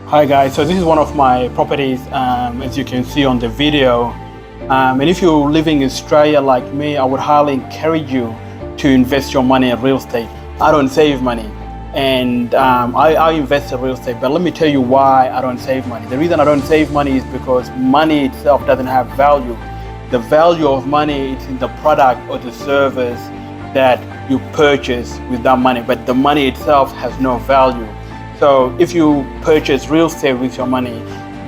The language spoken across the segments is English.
Hi guys, so this is one of my properties, as you can see on the video. And if you're living in Australia like me, I would highly encourage you to invest your money in real estate. I don't save money, and I invest in real estate, but let me tell you why I don't save money. The reason I don't save money is because money itself doesn't have value. The value of money is in the product or the service that you purchase with that money, but the money itself has no value. So if you purchase real estate with your money,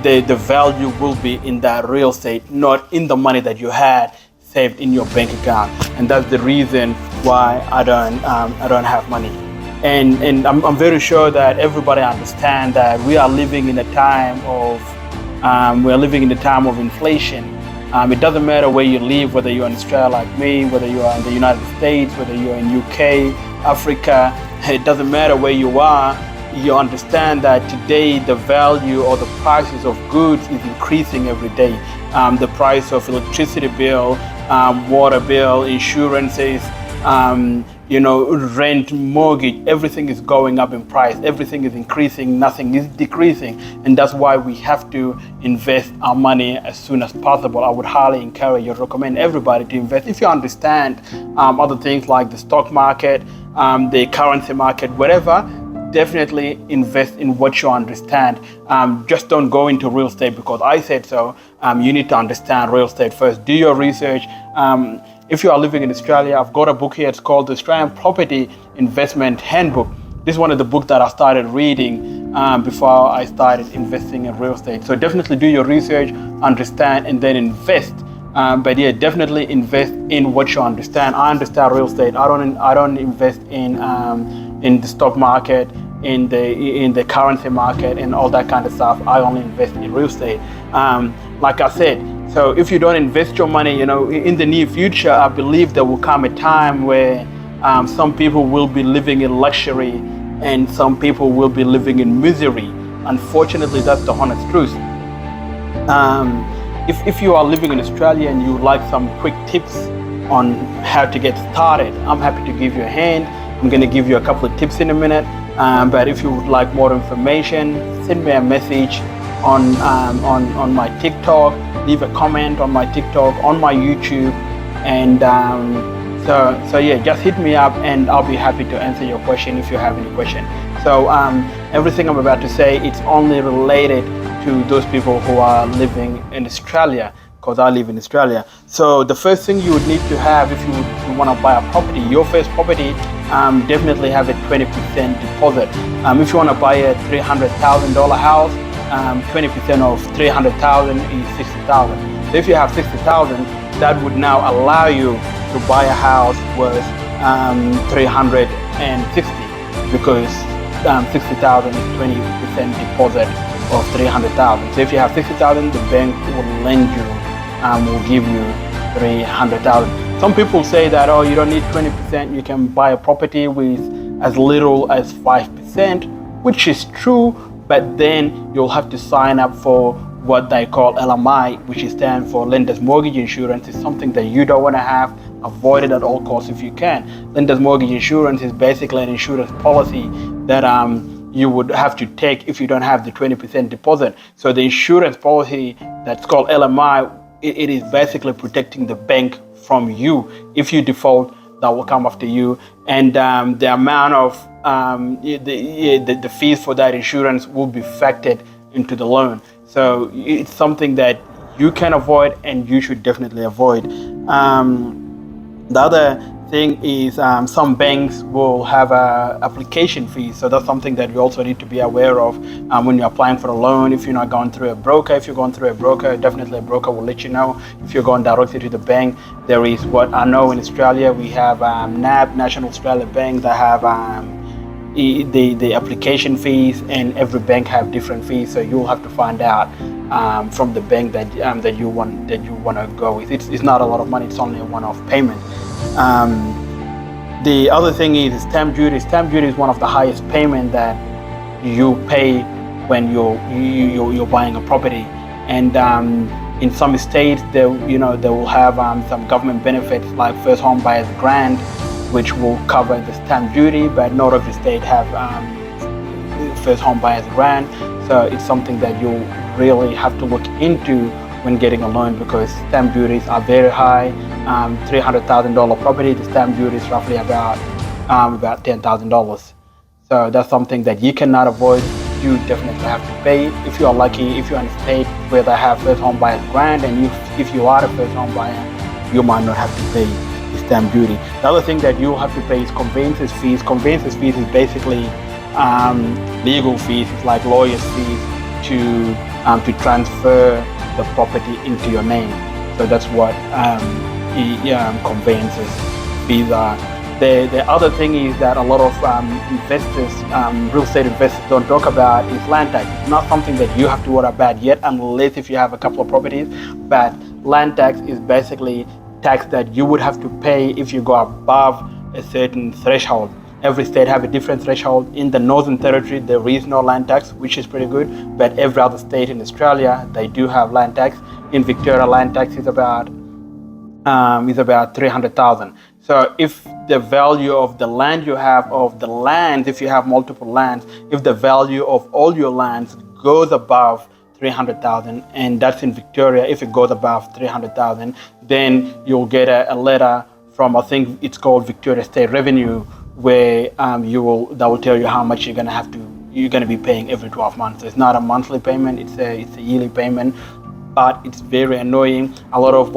the value will be in that real estate, not in the money that you had saved in your bank account. And that's the reason why I don't have money. And I'm very sure that everybody understands that we are living in a time of inflation. It doesn't matter where you live, whether you're in Australia like me, whether you are in the United States, whether you're in UK, Africa. It doesn't matter where you are. You understand that today the value or the prices of goods is increasing every day. The price of electricity bill, water bill, insurances, rent, mortgage, everything is going up in price. Everything is increasing, nothing is decreasing. And that's why we have to invest our money as soon as possible. I would highly encourage you, recommend everybody to invest. If you understand other things like the stock market, the currency market, whatever, definitely invest in what you understand. Just don't go into real estate because I said so. You need to understand real estate first. Do your research. If you are living in Australia, I've got a book here. It's called the Australian Property Investment Handbook. This is one of the books that I started reading before I started investing in real estate. So definitely do your research, understand, and then invest. But yeah, definitely invest in what you understand. I understand real estate. I don't invest in the stock market, in the currency market, and all that kind of stuff. I only invest in real estate. Like I said, so if you don't invest your money, in the near future, I believe there will come a time where some people will be living in luxury and some people will be living in misery. Unfortunately, that's the honest truth. If you are living in Australia and you would like some quick tips on how to get started, I'm happy to give you a hand. I'm going to give you a couple of tips in a minute. But if you would like more information, send me a message on my TikTok, leave a comment on my TikTok, on my YouTube, and so yeah, just hit me up and I'll be happy to answer your question if you have any question. So everything I'm about to say, it's only related to those people who are living in Australia, because I live in Australia. So the first thing you would need to have if you want to buy a property, your first property, definitely have a 20% deposit. If you want to buy a $300,000 house, 20% of 300,000 is 60,000. So if you have 60,000, that would now allow you to buy a house worth 360, because 60,000 is 20% deposit of 300,000. So if you have 60,000, the bank will lend you, will give you 300,000. Some people say that, oh, you don't need 20%, you can buy a property with as little as 5%, which is true, but then you'll have to sign up for what they call LMI, which stands for Lender's Mortgage Insurance. It's something that you don't want to have. Avoid it at all costs if you can. Lender's Mortgage Insurance is basically an insurance policy that you would have to take if you don't have the 20% deposit. So the insurance policy that's called LMI, it is basically protecting the bank from you. If you default, that will come after you, and the amount of the fees for that insurance will be factored into the loan. So it's something that you can avoid and you should definitely avoid. The other thing is some banks will have application fees, so that's something that you also need to be aware of when you're applying for a loan. If you're not going through a broker, definitely a broker will let you know. If you're going directly to the bank, there is what I know in Australia, we have NAB, National Australia Bank, that have the application fees, and every bank have different fees, so you'll have to find out from the bank that you want to go with. It's not a lot of money, it's only a one-off payment. The other thing is stamp duty. Stamp duty is one of the highest payment that you pay when you're buying a property, and in some states they will have some government benefits like first home buyers grant, which will cover the stamp duty, but not every state have first home buyers grant. So it's something that you really have to look into when getting a loan, because stamp duties are very high. $300,000 property, the stamp duty is roughly about $10,000. So that's something that you cannot avoid. You definitely have to pay. If you are lucky, if you're in a state where they have first home buyer's grant, and if you are a first home buyer, you might not have to pay the stamp duty. The other thing that you have to pay is conveyances fees. Conveyances fees is basically legal fees. It's like lawyers' fees to transfer the property into your name. So that's what conveyances fees are. The other thing is that a lot of investors, real estate investors, don't talk about is land tax. It's not something that you have to worry about yet, unless if you have a couple of properties. But land tax is basically tax that you would have to pay if you go above a certain threshold. Every state have a different threshold. In the Northern Territory, there is no land tax, which is pretty good. But every other state in Australia, they do have land tax. In Victoria, land tax is about $300,000. So if the value of the land you have, of the land, if you have multiple lands, if the value of all your lands goes above 300,000, and that's in Victoria, if it goes above 300,000, then you'll get a letter from, I think it's called Victoria State Revenue, where they will tell you how much you're gonna be paying every 12 months. So it's not a monthly payment; it's a yearly payment. But it's very annoying. A lot of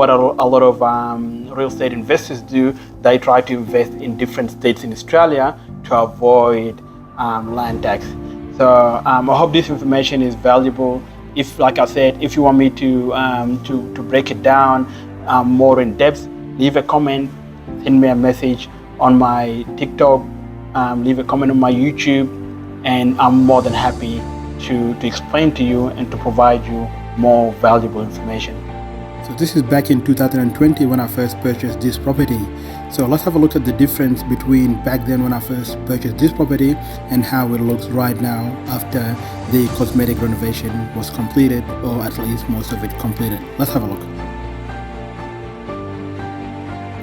real estate investors do, they try to invest in different states in Australia to avoid land tax. So I hope this information is valuable. If, like I said, if you want me to break it down more in depth, leave a comment, send me a message on my TikTok, leave a comment on my YouTube, and I'm more than happy to explain to you and to provide you more valuable information. So this is back in 2020 when I first purchased this property. So let's have a look at the difference between back then when I first purchased this property and how it looks right now after the cosmetic renovation was completed, or at least most of it completed. Let's have a look.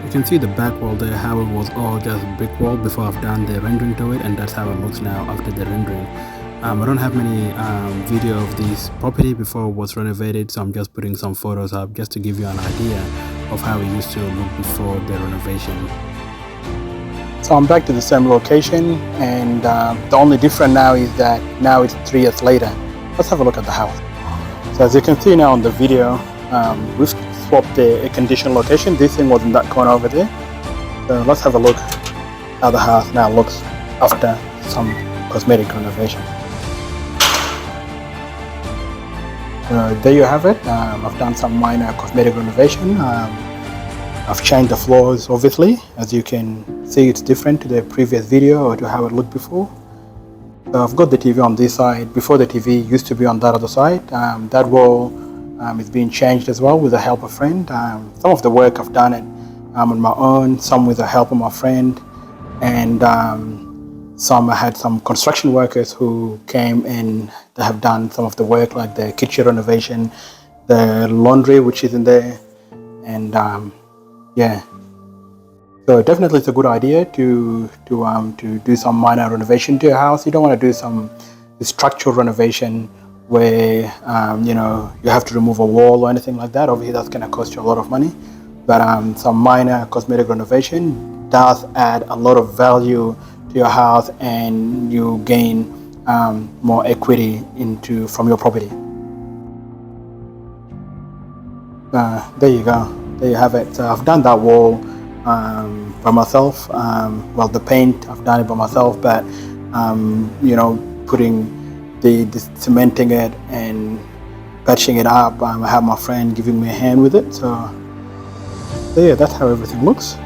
You can see the back wall there, how it was all just brick wall before I've done the rendering to it, and that's how it looks now after the rendering. I don't have many video of this property before it was renovated, so I'm just putting some photos up just to give you an idea of how it used to look before the renovation. So I'm back to the same location, and the only difference now is that now it's 3 years later. Let's have a look at the house. So as you can see now on the video, we've swapped the condition location. This thing was in that corner over there. So let's have a look how the house now looks after some cosmetic renovation. There you have it. I've done some minor cosmetic renovation. I've changed the floors, obviously. As you can see, it's different to the previous video or to how it looked before. So I've got the TV on this side. Before, the TV used to be on that other side. That wall is being changed as well with the help of a friend. Some of the work I've done it on my own, some with the help of my friend, and some I had some construction workers who came and they have done some of the work, like the kitchen renovation, the laundry which is in there, and yeah. So definitely it's a good idea to do some minor renovation to your house. You don't want to do some structural renovation where you have to remove a wall or anything like that. Obviously that's going to cost you a lot of money, but some minor cosmetic renovation does add a lot of value to your house, and you gain more equity from your property. There you go. There you have it. So I've done that wall by myself. Well, the paint, I've done it by myself, but putting the cementing it and patching it up, I have my friend giving me a hand with it. So yeah, that's how everything looks.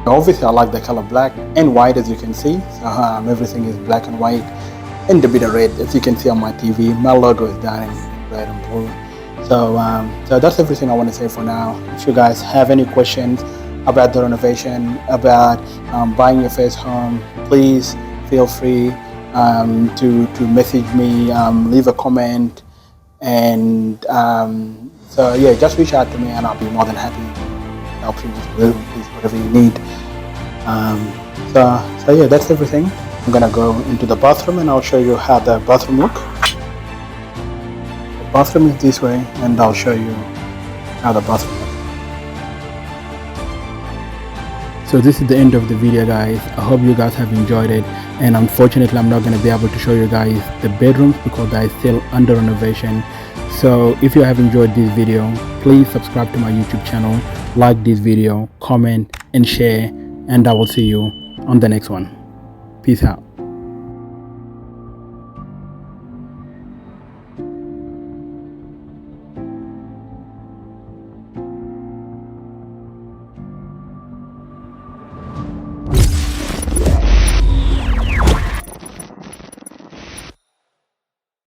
Obviously I like the color black and white, as you can see. So everything is black and white and a bit of red, as you can see on my TV. My logo is done in red and blue. So that's everything I want to say for now. If you guys have any questions about the renovation, about buying your first home, please feel free to message me, leave a comment, and so yeah, just reach out to me and I'll be more than happy helps you with whatever you need. So yeah, that's everything. I'm gonna go into the bathroom and I'll show you how the bathroom look. The bathroom is this way, and I'll show you how the bathroom looks. So this is the end of the video, guys. I hope you guys have enjoyed it, and unfortunately I'm not going to be able to show you guys the bedrooms because they are still under renovation. So if you have enjoyed this video, please subscribe to my YouTube channel, like this video, comment and share, and I will see you on the next one. Peace out.